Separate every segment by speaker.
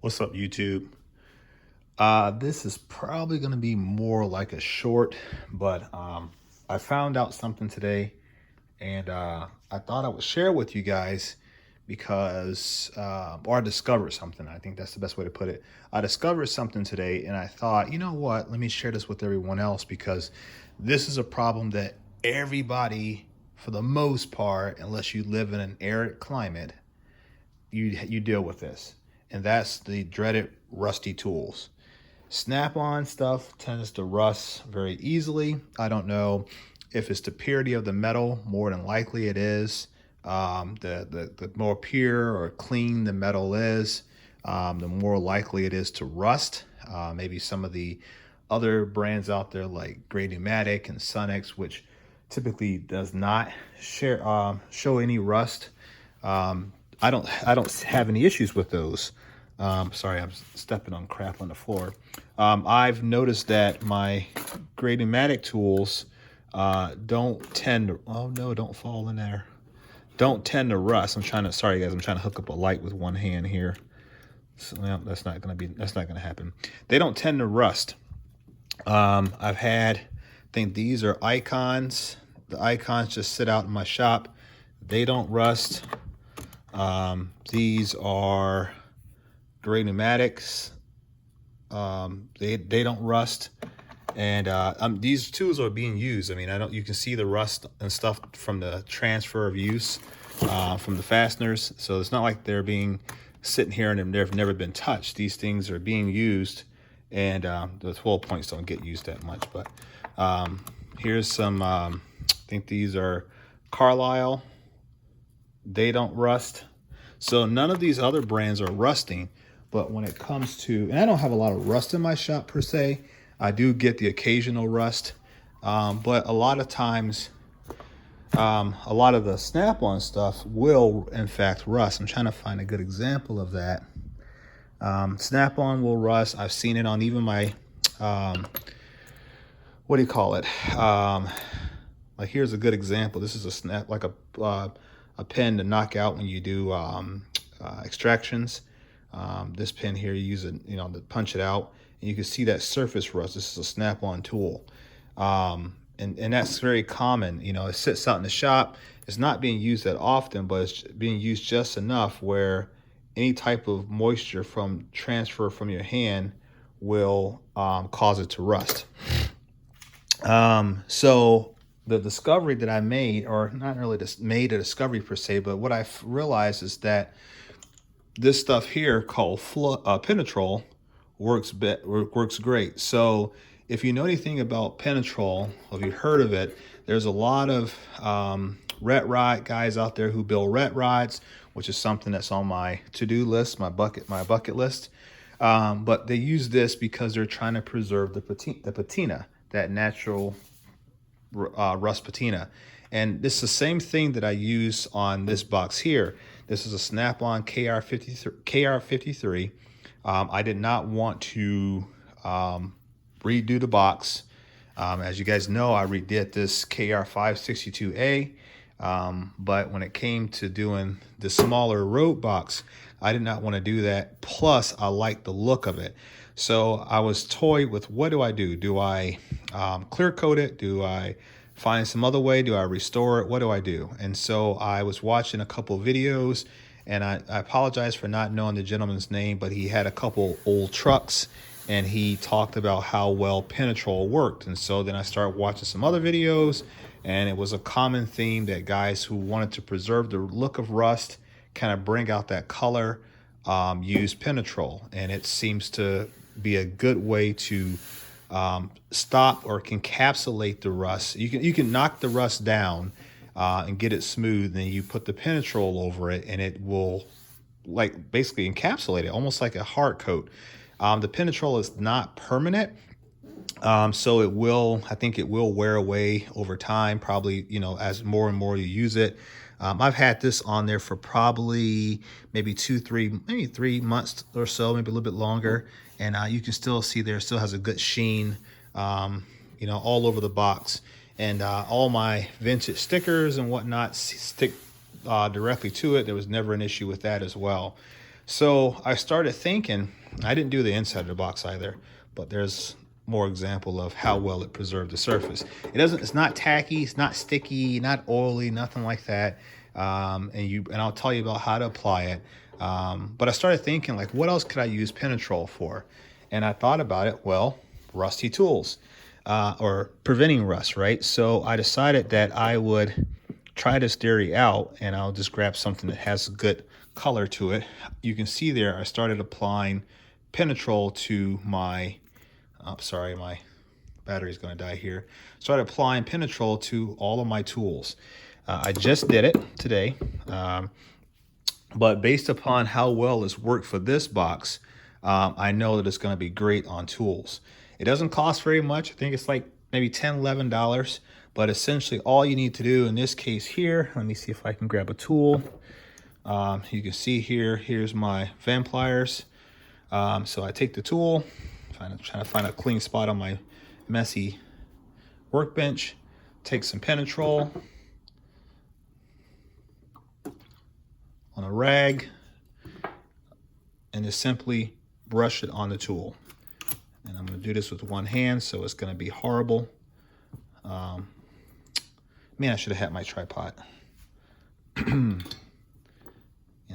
Speaker 1: What's up, YouTube? This is probably going to be more like a short, but I found out something today, and I thought I would share with you guys because, or I discovered something. I think that's the best way to put it. I discovered something today, and I thought, you know what? Let me share this with everyone else because this is a problem that everybody, for the most part, unless you live in an arid climate, you deal with this, and that's the dreaded rusty tools. Snap-on stuff tends to rust very easily. I don't know if it's the purity of the metal. More than likely it is. The more pure or clean the metal is, the more likely it is to rust. Maybe some of the other brands out there like Gray Pneumatic and Sunex, which typically does not show any rust. I don't have any issues with those. Sorry, I'm stepping on crap on the floor. I've noticed that my Gray Pneumatic tools don't tend to, oh no, don't fall in there. Don't tend to rust. Sorry guys, I'm trying to hook up a light with one hand here. So, well, that's not gonna happen. They don't tend to rust. I think these are Icons. The Icons just sit out in my shop. They don't rust. These are Gray Pneumatics. They don't rust, and these tools are being used. I mean, you can see the rust and stuff from the transfer of use from the fasteners. So it's not like they're being sitting here and they've never been touched. These things are being used, and the 12 points don't get used that much. But here's some. I think these are Carlisle. They don't rust. So none of these other brands are rusting. But when it comes to, and I don't have a lot of rust in my shop per se, I do get the occasional rust. But a lot of times, a lot of the Snap-on stuff will in fact rust. I'm trying to find a good example of that. Snap-on will rust. I've seen it on even my, what do you call it? Like here's a good example. This is a snap, like a pen to knock out when you do extractions. This pen here, you use it, to punch it out, and you can see that surface rust. This is a Snap-on tool, and that's very common. It sits out in the shop. It's not being used that often, but it's being used just enough where any type of moisture from transfer from your hand will cause it to rust. So the discovery that I made, or not really made a discovery per se, but what I've realized is that this stuff here called Penetrol works great. So if you know anything about Penetrol, or if you've heard of it, there's a lot of ret rod guys out there who build ret rods, which is something that's on my to-do list, my bucket list. But they use this because they're trying to preserve the patina, that natural rust patina. And this is the same thing that I use on this box here. This is a Snap-on KR53. I did not want to redo the box. As you guys know, I redid this KR562A. But when it came to doing the smaller road box, I did not want to do that. Plus, I like the look of it. So I was toyed with, what do I do? Do I clear coat it? Do I find some other way? Do I restore it? What do I do? And so I was watching a couple videos, and I apologize for not knowing the gentleman's name, but he had a couple old trucks, and he talked about how well Penetrol worked. And so then I started watching some other videos, and it was a common theme that guys who wanted to preserve the look of rust, kind of bring out that color, use Penetrol. And it seems to be a good way to stop or encapsulate the rust. You can knock the rust down and get it smooth, and you put the Penetrol over it, and it will like basically encapsulate it, almost like a hard coat. The Penetrol is not permanent, so I think it will wear away over time, probably, as more and more you use it. I've had this on there for probably maybe 3 months or so, maybe a little bit longer. And you can still see there still has a good sheen, all over the box. And all my vintage stickers and whatnot stick directly to it. There was never an issue with that as well. So I started thinking, I didn't do the inside of the box either, but there's more example of how well it preserved the surface. It's not tacky, it's not sticky, not oily, nothing like that. And I'll tell you about how to apply it. But I started thinking, like, what else could I use Penetrol for? And I thought about it, well, rusty tools, or preventing rust, right? So I decided that I would try this theory out, and I'll just grab something that has a good color to it. You can see there, I started applying Penetrol to my, oh, sorry, my battery's gonna die here. Started applying Penetrol to all of my tools. I just did it today, but based upon how well it's worked for this box, I know that it's gonna be great on tools. It doesn't cost very much. I think it's like maybe $10, $11, but essentially all you need to do in this case here, let me see if I can grab a tool. You can see here, here's my Van pliers. So I take the tool, trying to find a clean spot on my messy workbench, take some Penetrol on a rag, and just simply brush it on the tool. And I'm going to do this with one hand, so it's going to be horrible. Man, I should have had my tripod. And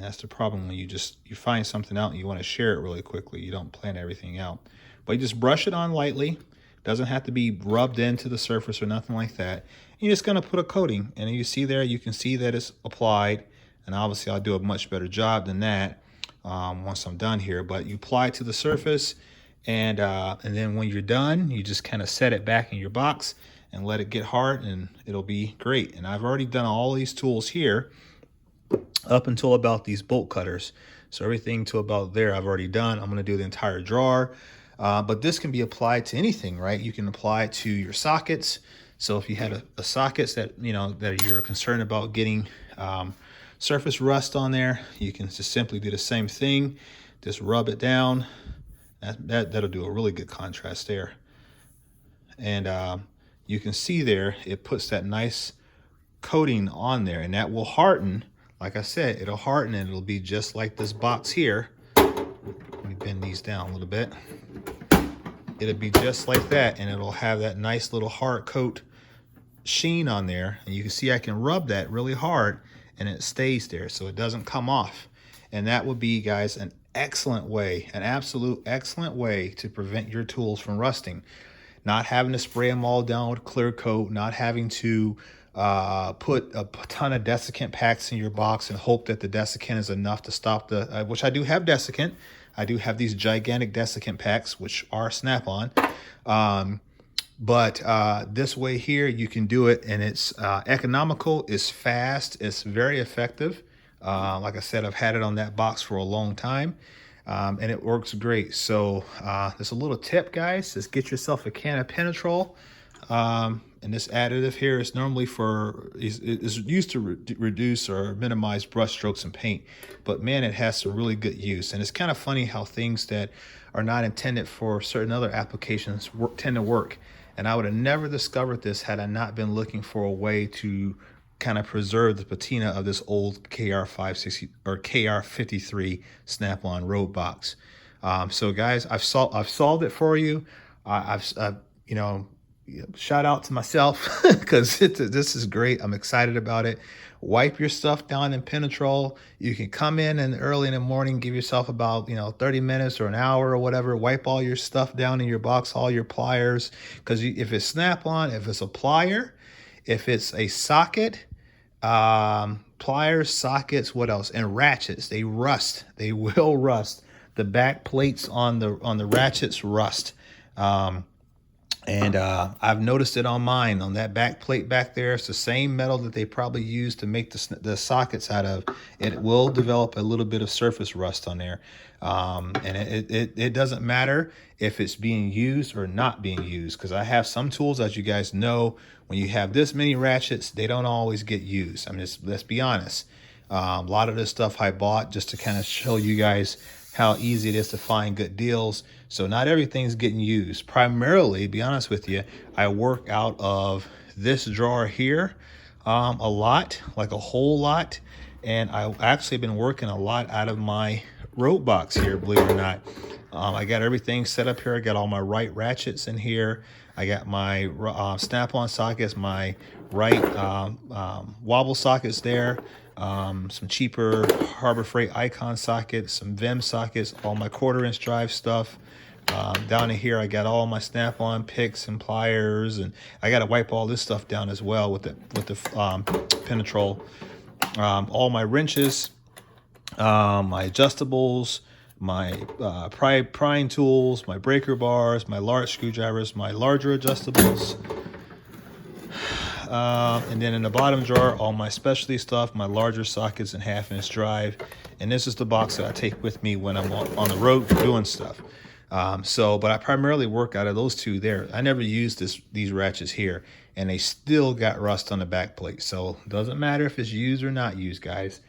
Speaker 1: that's the problem when you find something out and you want to share it really quickly. You don't plan everything out. But you just brush it on lightly. Doesn't have to be rubbed into the surface or nothing like that. You're just going to put a coating. And you see there, you can see that it's applied. And obviously I'll do a much better job than that once I'm done here. But you apply it to the surface. And then when you're done, you just kind of set it back in your box and let it get hard, and it'll be great. And I've already done all these tools here up until about these bolt cutters. So everything to about there I've already done. I'm going to do the entire drawer. But this can be applied to anything, right? You can apply it to your sockets. So if you had a sockets that, that you're concerned about getting surface rust on there, you can just simply do the same thing. Just rub it down. That'll do a really good contrast there. And you can see there, it puts that nice coating on there, and that will harden. Like I said, it'll harden and it'll be just like this box here. Let me bend these down a little bit. It'll be just like that, and it'll have that nice little hard coat sheen on there. And you can see I can rub that really hard and it stays there so it doesn't come off. And that would be, guys, an excellent way, an absolute excellent way to prevent your tools from rusting. Not having to spray them all down with clear coat, not having to put a ton of desiccant packs in your box and hope that the desiccant is enough to stop the, which I do have desiccant. I do have these gigantic desiccant packs, which are Snap-on. But this way here, you can do it, and it's economical, it's fast, it's very effective. Like I said, I've had it on that box for a long time, and it works great. So there's a little tip, guys. Just get yourself a can of Penetrol. And this additive here is normally is used to reduce or minimize brush strokes in paint. But man, it has some really good use. And it's kind of funny how things that are not intended for certain other applications tend to work. And I would have never discovered this had I not been looking for a way to kind of preserve the patina of this old KR560 or KR53 Snap-on road box. So guys, I've solved it for you. Shout out to myself because this is great. I'm excited about it. Wipe your stuff down in Penetrol. You can come in and early in the morning, give yourself about 30 minutes or an hour or whatever. Wipe all your stuff down in your box, all your pliers. Because if it's Snap-on, if it's a plier, if it's a socket, pliers, sockets, what else? And ratchets, they rust. They will rust. The back plates on the ratchets rust. And I've noticed it on mine, on that back plate back there. It's the same metal that they probably use to make the sockets out of. It will develop a little bit of surface rust on there. And it doesn't matter if it's being used or not being used, because I have some tools, as you guys know, when you have this many ratchets, they don't always get used. I mean, let's be honest. A lot of this stuff I bought just to kind of show you guys how easy it is to find good deals. So not everything's getting used. Primarily, to be honest with you, I work out of this drawer here a lot, like a whole lot. And I've actually been working a lot out of my rope box here, believe it or not. I got everything set up here. I got all my right ratchets in here. I got my snap-on sockets, my right wobble sockets there, some cheaper Harbor Freight Icon sockets, some Vim sockets, all my 1/4" drive stuff. Down in here, I got all my snap-on picks and pliers, and I got to wipe all this stuff down as well with the Penetrol. All my wrenches, my adjustables, my prying tools, my breaker bars, my large screwdrivers, my larger adjustables. And then in the bottom drawer, all my specialty stuff, my larger sockets and 1/2" drive. And this is the box that I take with me when I'm on the road doing stuff. But I primarily work out of those two there. I never used these ratchets here, and they still got rust on the back plate. So it doesn't matter if it's used or not used, guys.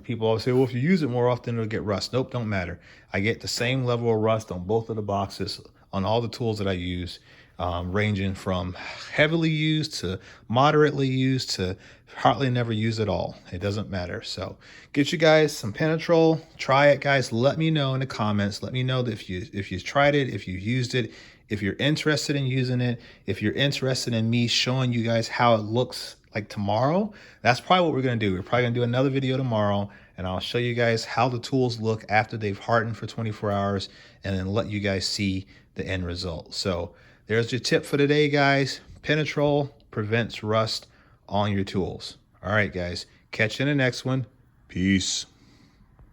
Speaker 1: People always say, well, if you use it more often, it'll get rust. Nope, don't matter. I get the same level of rust on both of the boxes on all the tools that I use, ranging from heavily used to moderately used to hardly never used at all. It doesn't matter. So get you guys some Penetrol. Try it, guys. Let me know in the comments. Let me know that if you've tried it, if you used it, if you're interested in using it, if you're interested in me showing you guys how it looks like tomorrow. That's probably what we're going to do. We're probably going to do another video tomorrow, and I'll show you guys how the tools look after they've hardened for 24 hours, and then let you guys see the end result. So there's your tip for today, guys. Penetrol prevents rust on your tools. All right, guys. Catch you in the next one. Peace.